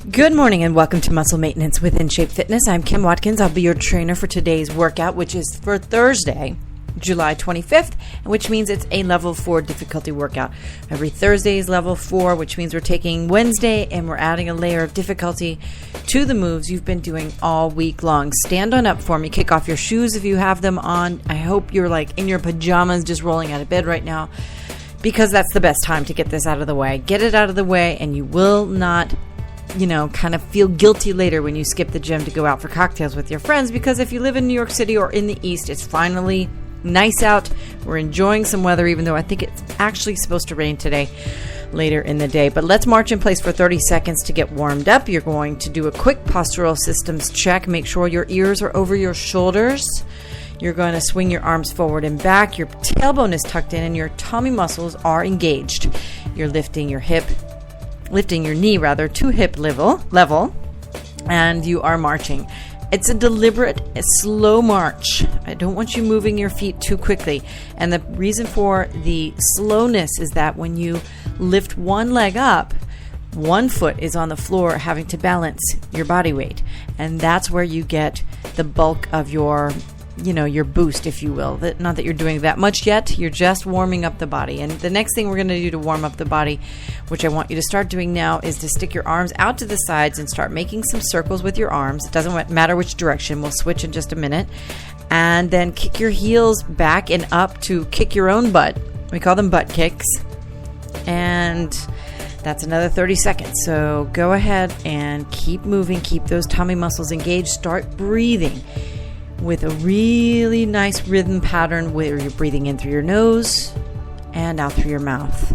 Good morning and welcome to Muscle Maintenance with InShape Fitness. I'm Kim Watkins. I'll be your trainer for today's workout, which is for Thursday, July 25th, which means it's a level 4 difficulty workout. Every Thursday is level 4, which means we're taking Wednesday and we're adding a layer of difficulty to the moves you've been doing all week long. Stand on up for me. Kick off your shoes if you have them on. I hope you're like in your pajamas just rolling out of bed right now, because that's the best time to get this out of the way. Get it out of the way and you will not kind of feel guilty later when you skip the gym to go out for cocktails with your friends, because if you live in New York City or in the East, it's finally nice out. We're enjoying some weather, even though I think it's actually supposed to rain today later in the day. But let's march in place for 30 seconds to get warmed up. You're going to do a quick postural systems check. Make sure your ears are over your shoulders. You're going to swing your arms forward and back. Your tailbone is tucked in and your tummy muscles are engaged. You're lifting your knee to hip level, and you are marching. It's a deliberate, slow march. I don't want you moving your feet too quickly. And the reason for the slowness is that when you lift one leg up, one foot is on the floor having to balance your body weight. And that's where you get the bulk of your boost, if you will. Not that you're doing that much yet. You're just warming up the body. And the next thing we're going to do to warm up the body, which I want you to start doing now, is to stick your arms out to the sides and start making some circles with your arms. It doesn't matter which direction. We'll switch in just a minute. And then kick your heels back and up to kick your own butt. We call them butt kicks. And that's another 30 seconds. So go ahead and keep moving. Keep those tummy muscles engaged. Start breathing with a really nice rhythm pattern where you're breathing in through your nose and out through your mouth.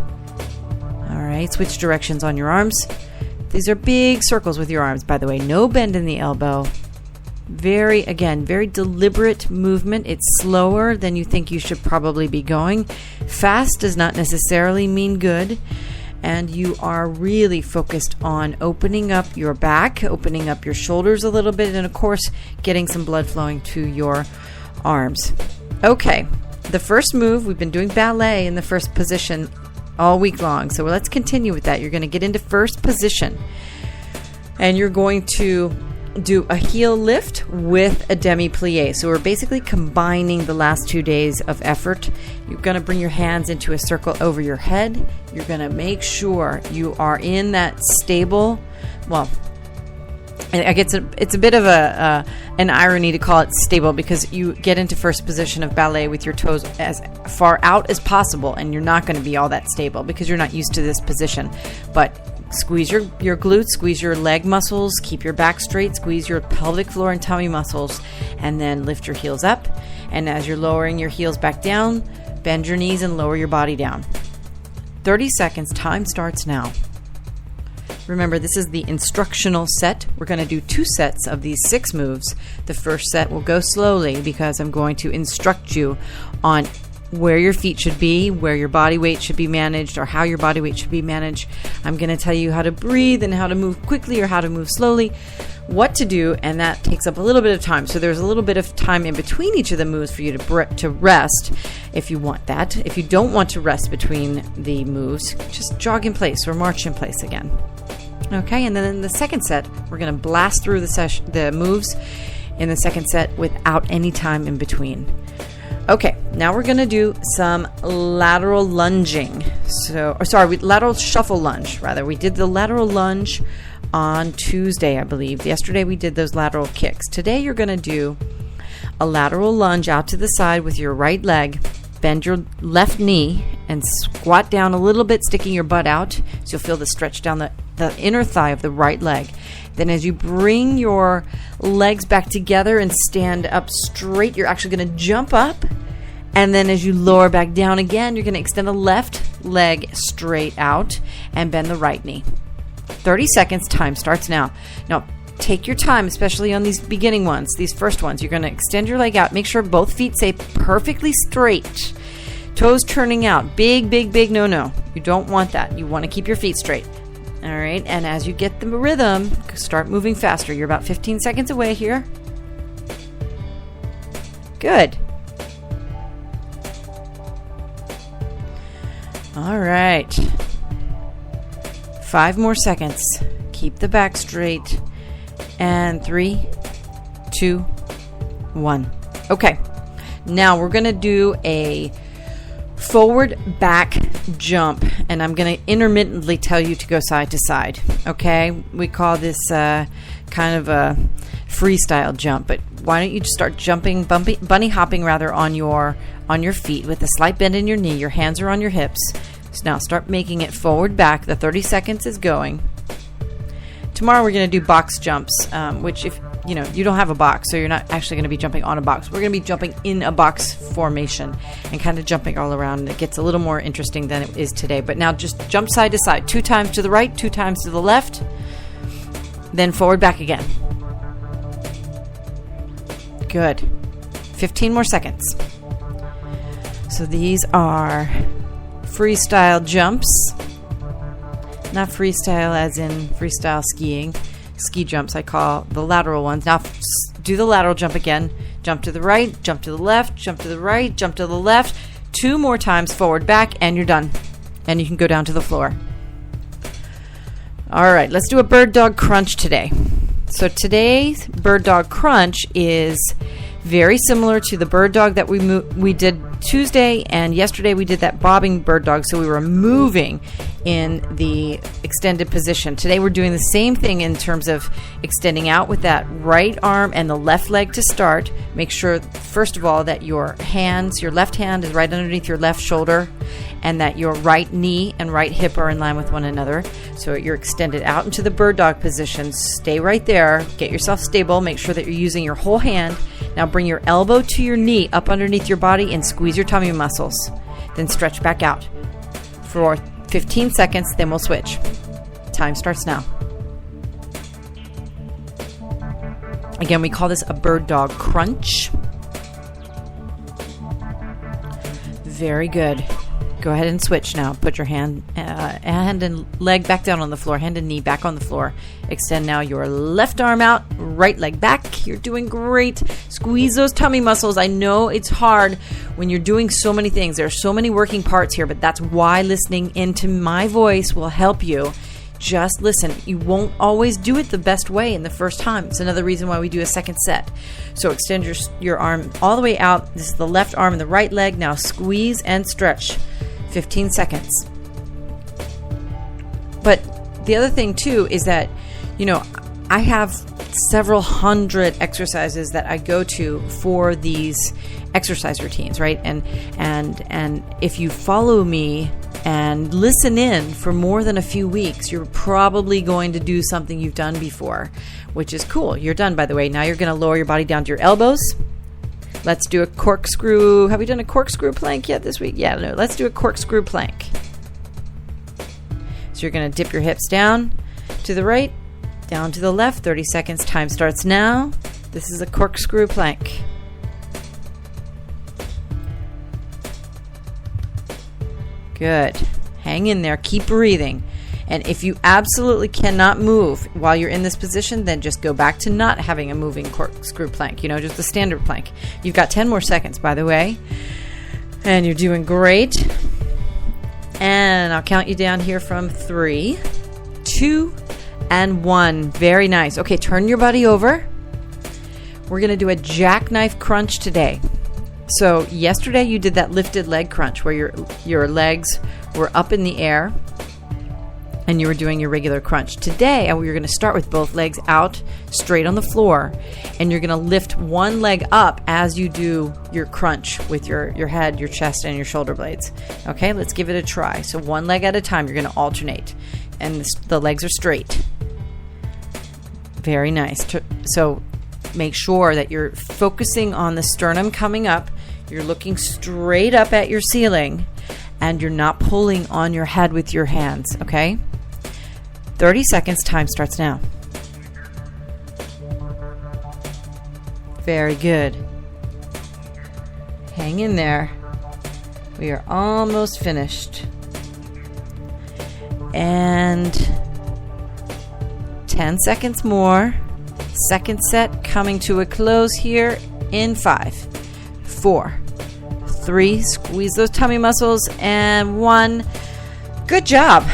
All right, switch directions on your arms. These are big circles with your arms, by the way. No bend in the elbow. Very deliberate movement. It's slower than you think you should probably be going. Fast does not necessarily mean good. And you are really focused on opening up your back, opening up your shoulders a little bit, and of course, getting some blood flowing to your arms. Okay, the first move, we've been doing ballet in the first position all week long. So let's continue with that. You're going to get into first position, and you're going to do a heel lift with a demi-plie. So we're basically combining the last 2 days of effort. You're going to bring your hands into a circle over your head. You're going to make sure you are in that stable, I guess it's a bit of an irony to call it stable, because you get into first position of ballet with your toes as far out as possible, and you're not going to be all that stable because you're not used to this position. But squeeze your glutes, squeeze your leg muscles, keep your back straight, squeeze your pelvic floor and tummy muscles, and then lift your heels up. And as you're lowering your heels back down, bend your knees and lower your body down. 30 seconds, time starts now. Remember, this is the instructional set. We're going to do 2 sets of these 6 moves. The first set will go slowly because I'm going to instruct you on where your feet should be, where your body weight should be managed, or how your body weight should be managed. I'm going to tell you how to breathe and how to move quickly or how to move slowly, what to do, and that takes up a little bit of time. So there's a little bit of time in between each of the moves for you to rest if you want that. If you don't want to rest between the moves, just jog in place or march in place again. Okay, and then in the second set, we're going to blast through the moves in the second set without any time in between. Okay, now we're going to do some lateral lunging. Lateral shuffle lunge, rather. We did the lateral lunge on Tuesday, I believe. Yesterday we did those lateral kicks. Today you're going to do a lateral lunge out to the side with your right leg. Bend your left knee and squat down a little bit, sticking your butt out, so you'll feel the stretch down the inner thigh of the right leg. Then as you bring your legs back together and stand up straight, you're actually going to jump up. And then as you lower back down again, you're going to extend the left leg straight out and bend the right knee. 30 seconds, time starts now. Now, take your time, especially on these beginning ones, these first ones. You're going to extend your leg out. Make sure both feet stay perfectly straight. Toes turning out. Big no. You don't want that. You want to keep your feet straight. All right, and as you get the rhythm, start moving faster. You're about 15 seconds away here. Good. All right. 5 more seconds. Keep the back straight. And 3, 2, 1. Okay. Now we're going to do a forward back jump, and I'm going to intermittently tell you to go side to side. Okay? We call this kind of a freestyle jump, but why don't you just start jumping, bunny hopping rather, on your feet with a slight bend in your knee. Your hands are on your hips. So now start making it forward back. The 30 seconds is going. Tomorrow we're going to do box jumps, which if you don't have a box, so you're not actually going to be jumping on a box. We're going to be jumping in a box formation and kind of jumping all around. And it gets a little more interesting than it is today. But now just jump side to side. 2 times to the right, 2 times to the left. Then forward back again. Good. 15 more seconds. So these are freestyle jumps. Not freestyle as in freestyle skiing. Ski jumps I call the lateral ones. Now do the lateral jump again. Jump to the right, jump to the left, jump to the right, jump to the left. 2 more times forward, back, and you're done. And you can go down to the floor. All right, let's do a bird dog crunch today. So today's bird dog crunch is very similar to the bird dog that we did Tuesday, and yesterday we did that bobbing bird dog, so we were moving in the extended position. Today we're doing the same thing in terms of extending out with that right arm and the left leg to start. Make sure, first of all, that your left hand is right underneath your left shoulder, and that your right knee and right hip are in line with one another. So you're extended out into the bird dog position. Stay right there. Get yourself stable. Make sure that you're using your whole hand. Now bring your elbow to your knee up underneath your body and squeeze your tummy muscles. Then stretch back out for 15 seconds. Then we'll switch. Time starts now. Again, we call this a bird dog crunch. Very good. Go ahead and switch now. Put your hand and leg back down on the floor. Hand and knee back on the floor. Extend now your left arm out. Right leg back. You're doing great. Squeeze those tummy muscles. I know it's hard when you're doing so many things. There are so many working parts here, but that's why listening into my voice will help you. Just listen. You won't always do it the best way in the first time. It's another reason why we do a second set. So extend your arm all the way out. This is the left arm and the right leg. Now squeeze and stretch. 15 seconds. But the other thing too is that, I have several hundred exercises that I go to for these exercise routines, right? And if you follow me and listen in for more than a few weeks, you're probably going to do something you've done before, which is cool. You're done, by the way. Now you're going to lower your body down to your elbows. Let's do a corkscrew. Have we done a corkscrew plank yet this week? Yeah, no. Let's do a corkscrew plank. So you're going to dip your hips down to the right, down to the left. 30 seconds. Time starts now. This is a corkscrew plank. Good. Hang in there. Keep breathing. And if you absolutely cannot move while you're in this position, then just go back to not having a moving corkscrew plank, just a standard plank. You've got 10 more seconds, by the way. And you're doing great. And I'll count you down here from 3, 2, and 1. Very nice. Okay, turn your body over. We're going to do a jackknife crunch today. So yesterday you did that lifted leg crunch where your legs were up in the air and you were doing your regular crunch. Today, we're going to start with both legs out straight on the floor, and you're going to lift one leg up as you do your crunch with your head, your chest, and your shoulder blades. Okay, let's give it a try. So one leg at a time, you're going to alternate, and the legs are straight. Very nice. So make sure that you're focusing on the sternum coming up. You're looking straight up at your ceiling, and you're not pulling on your head with your hands, okay? 30 seconds, time starts now. Very good. Hang in there. We are almost finished. And 10 seconds more. Second set coming to a close here in 5, 4, 3. Squeeze those tummy muscles. And 1. Good job.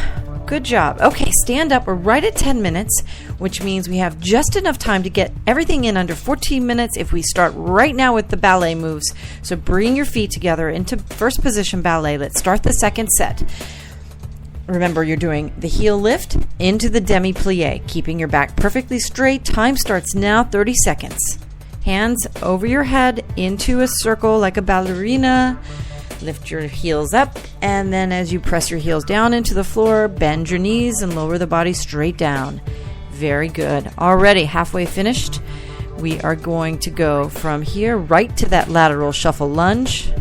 Good job. Okay, stand up. We're right at 10 minutes, which means we have just enough time to get everything in under 14 minutes if we start right now with the ballet moves. So bring your feet together into first position ballet. Let's start the second set. Remember, you're doing the heel lift into the demi-plie, keeping your back perfectly straight. Time starts now, 30 seconds. Hands over your head into a circle like a ballerina. Lift your heels up, and then as you press your heels down into the floor, bend your knees and lower the body straight down. Very good. Already halfway finished. We are going to go from here right to that lateral shuffle lunge.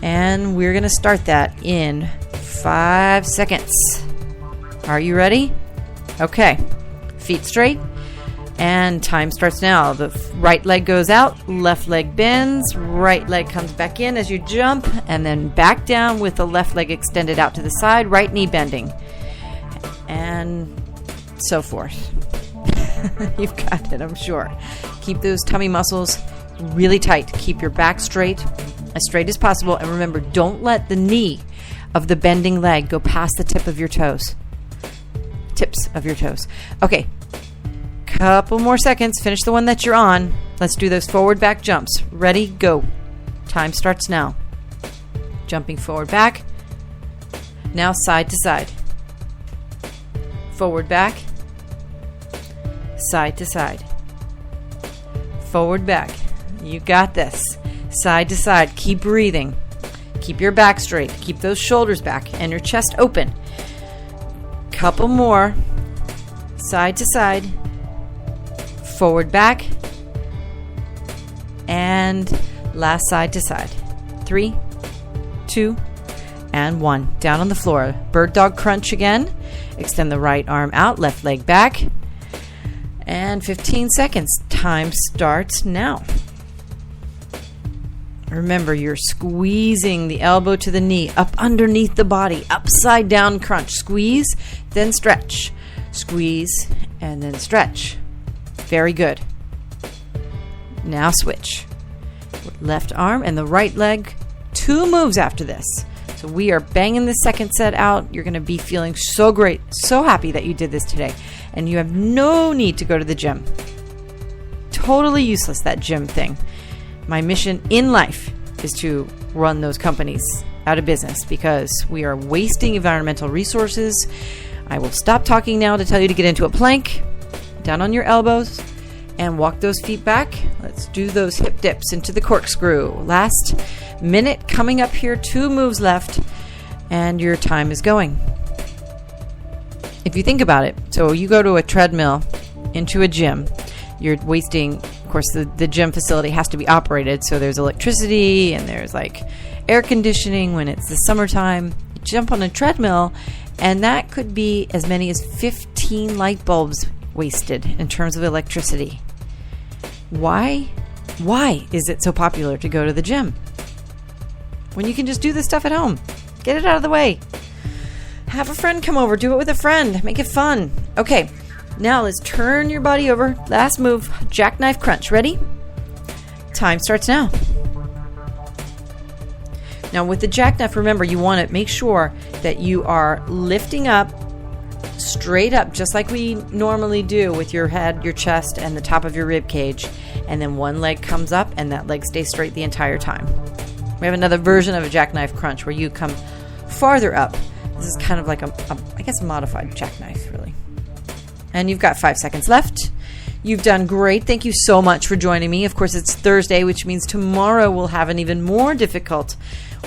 And we're going to start that in 5 seconds. Are you ready? Okay. Feet straight. And time starts now. The right leg goes out, left leg bends, right leg comes back in as you jump, and then back down with the left leg extended out to the side, right knee bending, and so forth. You've got it, I'm sure. Keep those tummy muscles really tight. Keep your back straight as possible, and remember, don't let the knee of the bending leg go past the tips of your toes. Okay. Couple more seconds. Finish the one that you're on. Let's do those forward back jumps. Ready? Go. Time starts now. Jumping forward back. Now side to side. Forward back. Side to side. Forward back. You got this. Side to side. Keep breathing. Keep your back straight. Keep those shoulders back and your chest open. Couple more. Side to side. Forward back, and last side to side. 3, 2, and 1. Down on the floor. Bird dog crunch again. Extend the right arm out, left leg back, and 15 seconds. Time starts now. Remember, you're squeezing the elbow to the knee up underneath the body, upside down crunch. Squeeze, then stretch. Squeeze, and then stretch. Very good. Now switch. Left arm and the right leg. 2 moves after this. So we are banging the second set out. You're going to be feeling so great, so happy that you did this today. And you have no need to go to the gym. Totally useless, that gym thing. My mission in life is to run those companies out of business because we are wasting environmental resources. I will stop talking now to tell you to get into a plank. Down on your elbows and walk those feet back. Let's do those hip dips into the corkscrew. Last minute coming up here. 2 moves left and your time is going. If you think about it, so you go to a treadmill into a gym, you're wasting, of course, the gym facility has to be operated, so there's electricity and there's like air conditioning when it's the summertime. You jump on a treadmill and that could be as many as 15 light bulbs wasted in terms of electricity. Why is it so popular to go to the gym when you can just do this stuff at home? Get it out of the way. Have a friend come over. Do it with a friend. Make it fun. Okay, now let's turn your body over. Last move, jackknife crunch. Ready? Time starts now. Now with the jackknife, remember, you want to make sure that you are lifting up straight up, just like we normally do with your head, your chest, and the top of your rib cage. And then one leg comes up and that leg stays straight the entire time. We have another version of a jackknife crunch where you come farther up. This is kind of like a modified jackknife, really. And you've got 5 seconds left. You've done great. Thank you so much for joining me. Of course, it's Thursday, which means tomorrow we'll have an even more difficult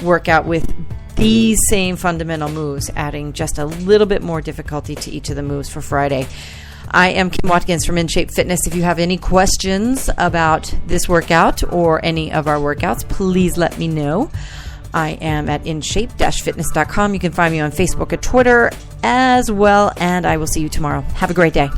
workout with these same fundamental moves, adding just a little bit more difficulty to each of the moves for Friday. I am Kim Watkins from InShape Fitness. If you have any questions about this workout or any of our workouts, please let me know. I am at InShape-Fitness.com. You can find me on Facebook and Twitter as well, and I will see you tomorrow. Have a great day.